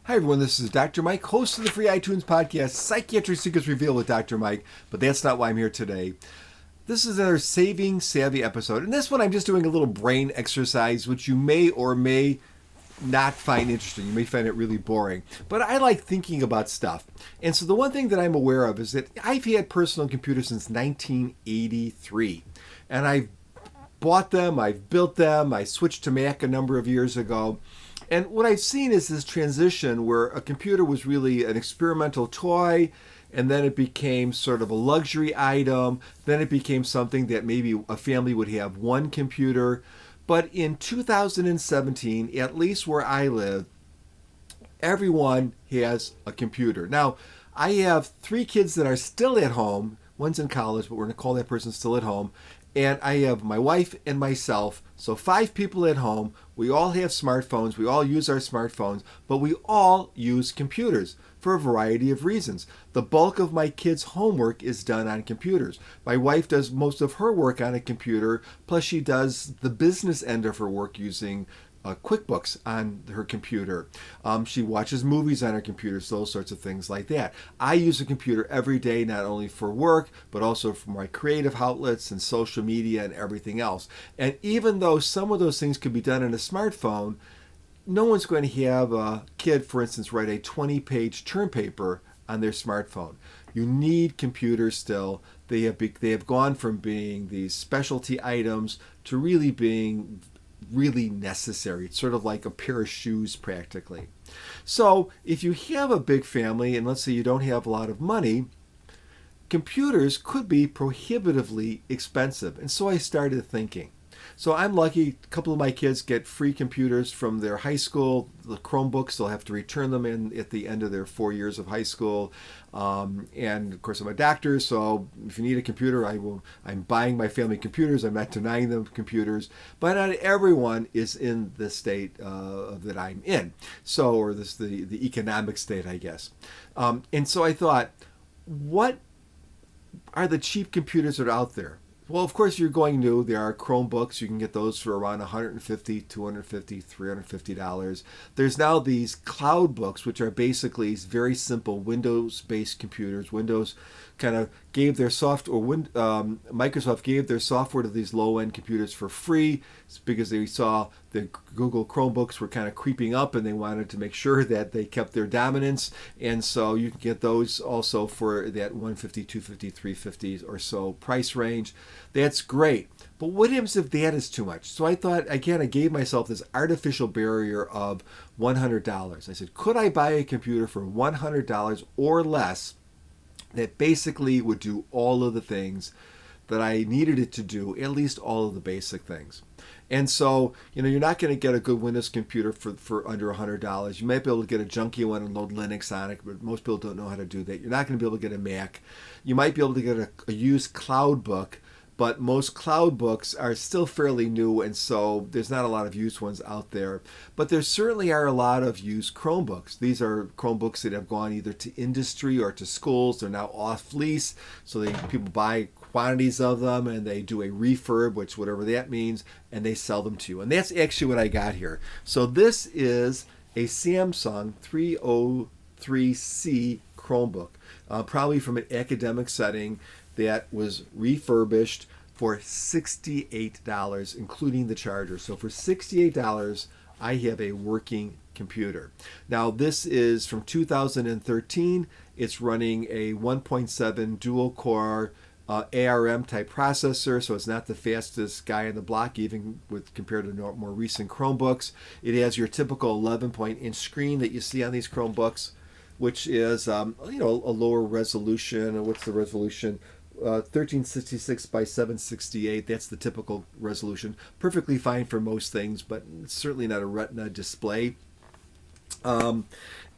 Hi, everyone. This is Dr. Mike, host of the free iTunes podcast, Psychiatric Secrets Revealed with Dr. Mike, but that's not why I'm here today. This is another Saving Savvy episode. And this one, I'm just doing a little brain exercise, which you may or may not find interesting. You may find it really boring. But I like thinking about stuff. And so the one thing that I'm aware of is that I've had personal computers since 1983. And I've bought them, I've built them, I switched to Mac a number of years ago. And what I've seen is this transition where a computer was really an experimental toy, and then it became sort of a luxury item. Then it became something that maybe a family would have one computer. But in 2017, at least where I live, everyone has a computer. Now, I have 3 kids that are still at home. One's in college, but we're going to call that person still at home. And I have my wife and myself, so 5 people at home. We all have smartphones. We all use our smartphones, but we all use computers for a variety of reasons. The bulk of my kids' homework is done on computers. My wife does most of her work on a computer, plus she does the business end of her work using QuickBooks on her computer. She watches movies on her computer, so those sorts of things like that. I use a computer every day, not only for work, but also for my creative outlets and social media and everything else. And even though some of those things could be done on a smartphone, no one's going to have a kid, for instance, write a 20-page term paper on their smartphone. You need computers still. They have gone from being these specialty items to really being really necessary. It's sort of like a pair of shoes practically. So if you have a big family and let's say you don't have a lot of money, computers could be prohibitively expensive. And so I started thinking. So I'm lucky, a couple of my kids get free computers from their high school, the Chromebooks. They'll have to return them in at the end of their 4 years of high school. And of course I'm a doctor, so if you need a computer, I'm buying my family computers. I'm not denying them computers, but not everyone is in the state that I'm in. So, or the economic state, I guess. And so I thought, what are the cheap computers that are out there? Well, of course, you're going new. There are Chromebooks. You can get those for around $150, $250, $350. There's now these cloud books, which are basically very simple Windows-based computers. Windows kind of gave their software, Microsoft gave their software to these low-end computers for free because they saw the Google Chromebooks were kind of creeping up and they wanted to make sure that they kept their dominance. And so you can get those also for that $150, $250, $350 or so price range. That's great. But what happens if that is too much? So I thought, again, I gave myself this artificial barrier of $100. I said, could I buy a computer for $100 or less that basically would do all of the things that I needed it to do, at least all of the basic things? And so, you're not going to get a good Windows computer for under $100. You might be able to get a junky one and load Linux on it, but most people don't know how to do that. You're not going to be able to get a Mac. You might be able to get a used cloud book, but most cloud books are still fairly new, and so there's not a lot of used ones out there. But there certainly are a lot of used Chromebooks. These are Chromebooks that have gone either to industry or to schools. They're now off lease, so people buy quantities of them and they do a refurb, which whatever that means, and they sell them to you. And that's actually what I got here. So this is a Samsung 303C Chromebook, probably from an academic setting, that was refurbished for $68, including the charger. So for $68, I have a working computer. Now this is from 2013. It's running a 1.7 dual core ARM type processor, so it's not the fastest guy in the block, even compared to more recent Chromebooks. It has your typical 11-point-inch screen that you see on these Chromebooks, which is a lower resolution. What's the resolution? 1366 by 768. That's the typical resolution. Perfectly fine for most things, but certainly not a Retina display. And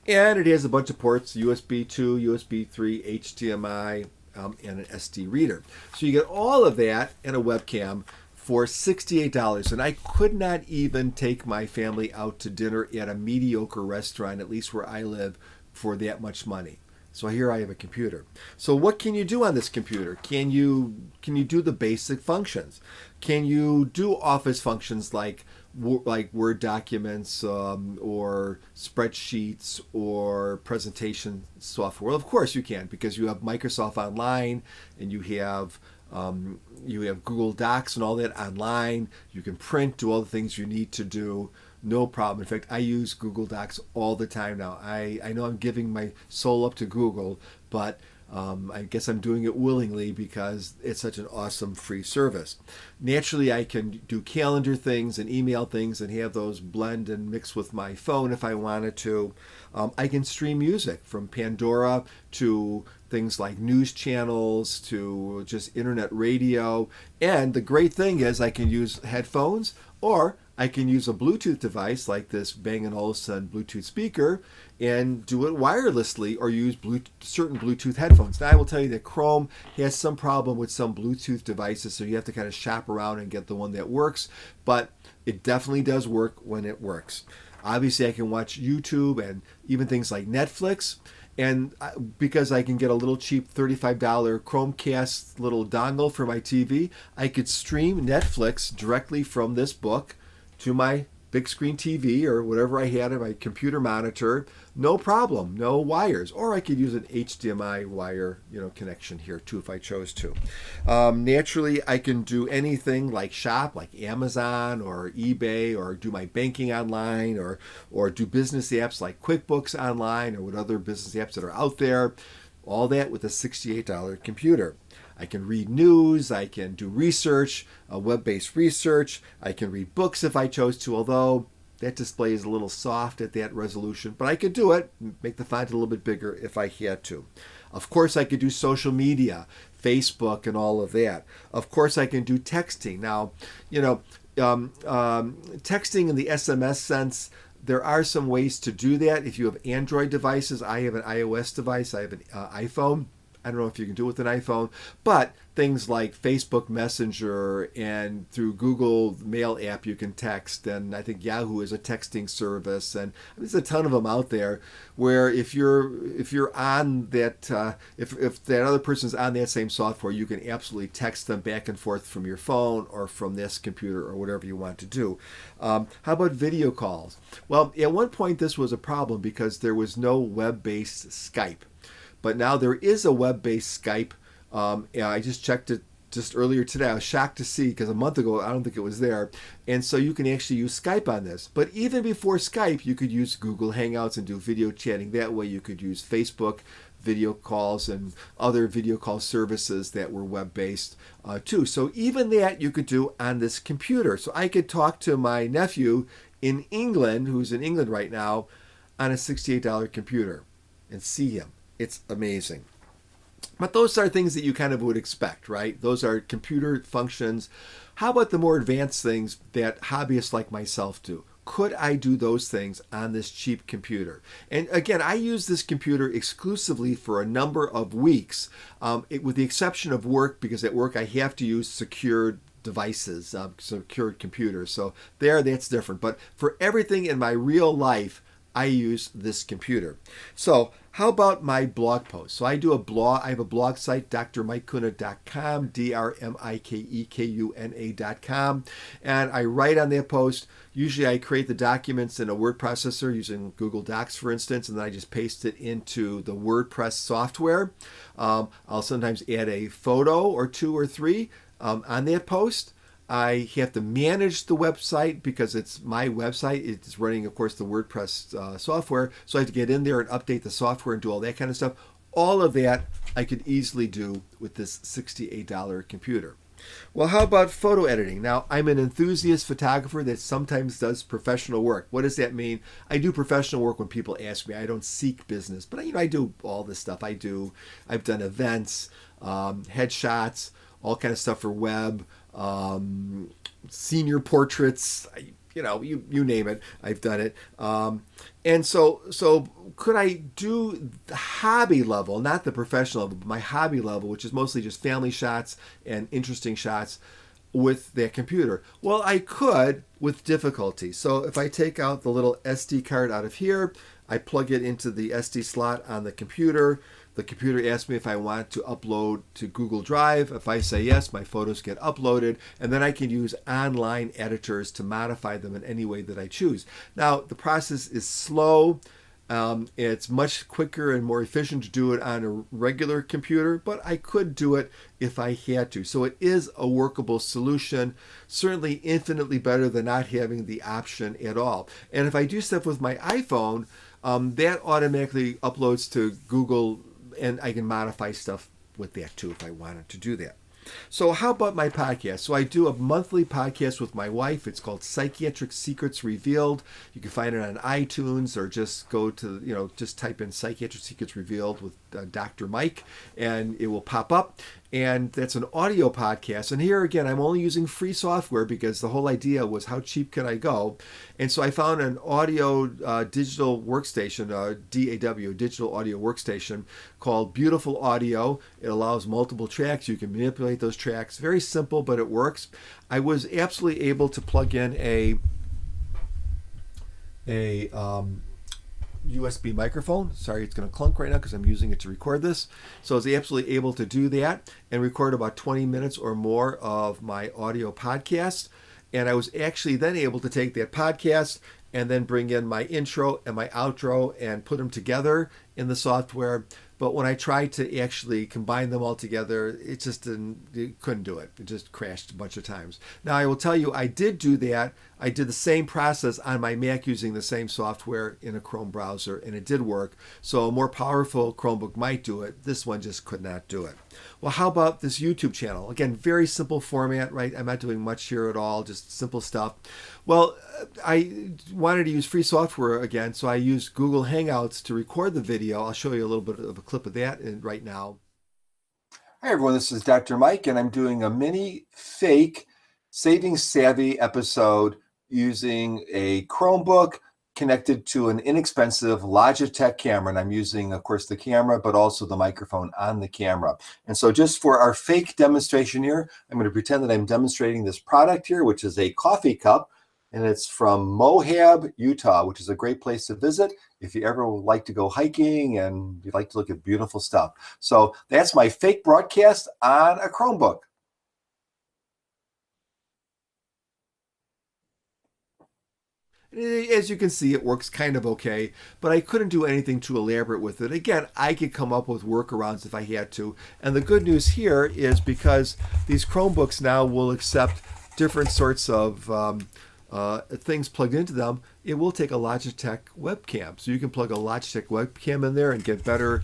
it has a bunch of ports: USB 2, USB 3, HDMI, and an SD reader. So you get all of that and a webcam for $68. And I could not even take my family out to dinner at a mediocre restaurant, at least where I live, for that much money. So here I have a computer. So what can you do on this computer? Can you do the basic functions? Can you do office functions like like Word documents or spreadsheets or presentation software? Well, of course you can, because you have Microsoft Online and you have Google Docs and all that online. You can print, do all the things you need to do. No problem. In fact, I use Google Docs all the time now. I know I'm giving my soul up to Google, but I guess I'm doing it willingly because it's such an awesome free service. Naturally, I can do calendar things and email things and have those blend and mix with my phone if I wanted to. I can stream music from Pandora to things like news channels to just internet radio. And the great thing is I can use headphones, or I can use a Bluetooth device like this Bang & Olufsen Bluetooth speaker and do it wirelessly, or use certain Bluetooth headphones. Now, I will tell you that Chrome has some problem with some Bluetooth devices, so you have to kind of shop around and get the one that works, but it definitely does work when it works. Obviously, I can watch YouTube and even things like Netflix. And because I can get a little cheap $35 Chromecast little dongle for my TV, I could stream Netflix directly from this book to my big screen TV or whatever I had on my computer monitor. No problem, no wires. Or I could use an HDMI wire, connection here too if I chose to. Naturally, I can do anything like shop, like Amazon or eBay, or do my banking online, or do business apps like QuickBooks online, or what other business apps that are out there. All that with a $68 computer. I can read news, I can do research, web-based research, I can read books if I chose to, although that display is a little soft at that resolution, but I could do it, make the font a little bit bigger if I had to. Of course, I could do social media, Facebook and all of that. Of course, I can do texting. Now, texting in the SMS sense, there are some ways to do that. If you have Android devices, I have an iOS device, I have an iPhone. I don't know if you can do it with an iPhone, but things like Facebook Messenger and through Google Mail app you can text, and I think Yahoo is a texting service, and there's a ton of them out there where if you're on that if that other person's on that same software, you can absolutely text them back and forth from your phone or from this computer or whatever you want to do. How about video calls? Well, at one point this was a problem because there was no web-based Skype. But now there is a web-based Skype. I just checked it just earlier today. I was shocked to see, because a month ago I don't think it was there. And so you can actually use Skype on this. But even before Skype, you could use Google Hangouts and do video chatting that way. You could use Facebook video calls and other video call services that were web-based too. So even that you could do on this computer. So I could talk to my nephew in England, who's in England right now, on a $68 computer and see him. It's amazing. But those are things that you kind of would expect, right? Those are computer functions. How about the more advanced things that hobbyists like myself do? Could I do those things on this cheap computer? And again, I use this computer exclusively for a number of weeks, with the exception of work, because at work I have to use secured devices, secured computers. So that's different. But for everything in my real life, I use this computer. So how about my blog posts? So I do a blog. I have a blog site, drmikekuna.com, drmikekuna.com, and I write on that post. Usually I create the documents in a word processor using Google Docs, for instance, and then I just paste it into the WordPress software. I'll sometimes add a photo or two or three on that post. I have to manage the website because it's my website. It's running, of course, the WordPress software. So I have to get in there and update the software and do all that kind of stuff. All of that I could easily do with this $68 computer. Well, how about photo editing? Now, I'm an enthusiast photographer that sometimes does professional work. What does that mean? I do professional work when people ask me. I don't seek business, but I do all this stuff. I've done events, headshots, all kind of stuff for web, senior portraits, you name it, I've done it. And so could I do the hobby level, not the professional level, but my hobby level, which is mostly just family shots and interesting shots with that computer? Well, I could with difficulty. So if I take out the little SD card out of here, I plug it into the SD slot on the computer, The computer asks me if I want to upload to Google Drive. If I say yes, my photos get uploaded, and then I can use online editors to modify them in any way that I choose. Now, the process is slow. It's much quicker and more efficient to do it on a regular computer, but I could do it if I had to. So it is a workable solution, certainly infinitely better than not having the option at all. And if I do stuff with my iPhone, that automatically uploads to Google, and I can modify stuff with that too if I wanted to do that. So how about my podcast? So I do a monthly podcast with my wife. It's called Psychiatric Secrets Revealed. You can find it on iTunes, or just go to, just type in Psychiatric Secrets Revealed with Dr. Mike, and it will pop up. And that's an audio podcast. And here again, I'm only using free software because the whole idea was how cheap can I go? And so I found an audio digital workstation, DAW, digital audio workstation, called Beautiful Audio. It allows multiple tracks. You can manipulate those tracks. Very simple, but it works. I was absolutely able to plug in a USB microphone. Sorry, it's going to clunk right now because I'm using it to record this. So I was absolutely able to do that and record about 20 minutes or more of my audio podcast. And I was actually then able to take that podcast and then bring in my intro and my outro and put them together in the software. But when I tried to actually combine them all together, it couldn't do it. It just crashed a bunch of times. Now, I will tell you, I did do that. I did the same process on my Mac using the same software in a Chrome browser, and it did work. So a more powerful Chromebook might do it. This one just could not do it. Well, how about this YouTube channel? Again, very simple format, right? I'm not doing much here at all, just simple stuff. Well, I wanted to use free software again, so I used Google Hangouts to record the video. I'll show you a little bit of a clip of that right now. Hi, everyone. This is Dr. Mike, and I'm doing a mini fake Saving Savvy episode using a Chromebook connected to an inexpensive Logitech camera. And I'm using, of course, the camera, but also the microphone on the camera. And so just for our fake demonstration here, I'm going to pretend that I'm demonstrating this product here, which is a coffee cup. And it's from Moab, Utah, which is a great place to visit if you ever would like to go hiking and you'd like to look at beautiful stuff. So that's my fake broadcast on a Chromebook. As you can see, it works kind of okay, but I couldn't do anything too elaborate with it. Again, I could come up with workarounds if I had to. And the good news here is because these Chromebooks now will accept different sorts of things plugged into them, it will take a Logitech webcam. So you can plug a Logitech webcam in there and get better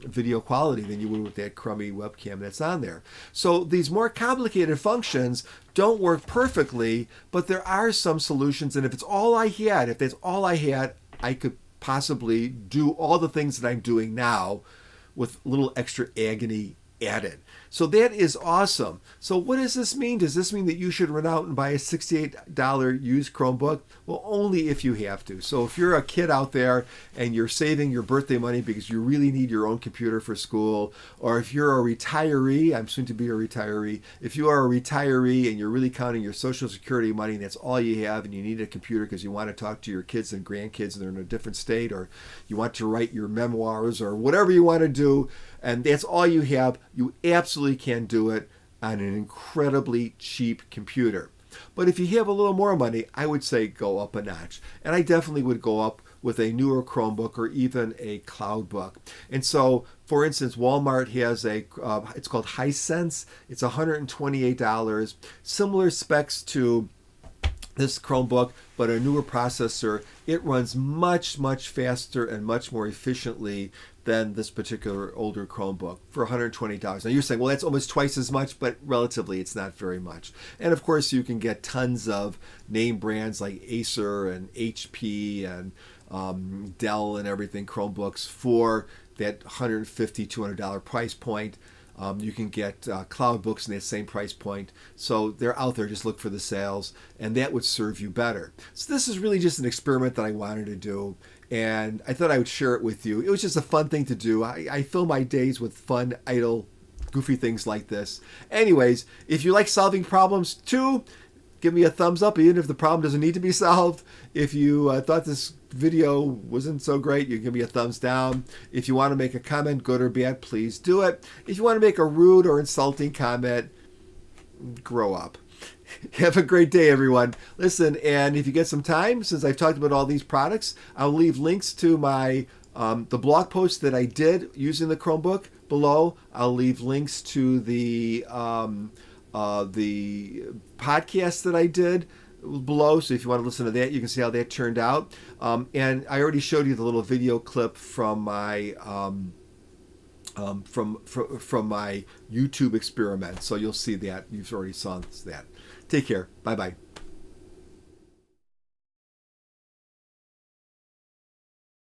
video quality than you would with that crummy webcam that's on there. So these more complicated functions don't work perfectly, but there are some solutions. And if that's all I had, I could possibly do all the things that I'm doing now with a little extra agony added. So that is awesome. So what does this mean? Does this mean that you should run out and buy a $68 used Chromebook? Well, only if you have to. So if you're a kid out there and you're saving your birthday money because you really need your own computer for school, or if you're a retiree, I'm soon to be a retiree, if you are a retiree and you're really counting your Social Security money and that's all you have and you need a computer because you want to talk to your kids and grandkids and they're in a different state, or you want to write your memoirs or whatever you want to do, and that's all you have, you absolutely can do it on an incredibly cheap computer. But if you have a little more money, I would say go up a notch. And I definitely would go up with a newer Chromebook or even a CloudBook. And so, for instance, Walmart has it's called Hisense. It's $128. Similar specs to this Chromebook, but a newer processor. It runs much, much faster and much more efficiently than this particular older Chromebook for $120. Now you're saying, well, that's almost twice as much, but relatively it's not very much. And of course you can get tons of name brands like Acer and HP and Dell and everything, Chromebooks for that $150, $200 price point. You can get CloudBooks in that same price point. So they're out there, just look for the sales, and that would serve you better. So this is really just an experiment that I wanted to do, and I thought I would share it with you. It was just a fun thing to do. I fill my days with fun, idle, goofy things like this. Anyways, if you like solving problems too, Give me a thumbs up, even if the problem doesn't need to be solved. If you thought this video wasn't so great, you can give me a thumbs down. If you want to make a comment, good or bad, please do it. If you want to make a rude or insulting comment, grow up. Have a great day, everyone. Listen, and if you get some time, since I've talked about all these products, I'll leave links to my the blog post that I did using the Chromebook below. I'll leave links to the podcast that I did below, so if you want to listen to that, you can see how that turned out. And I already showed you the little video clip from my from my YouTube experiment, so you'll see that. You've already saw that. Take care. Bye bye.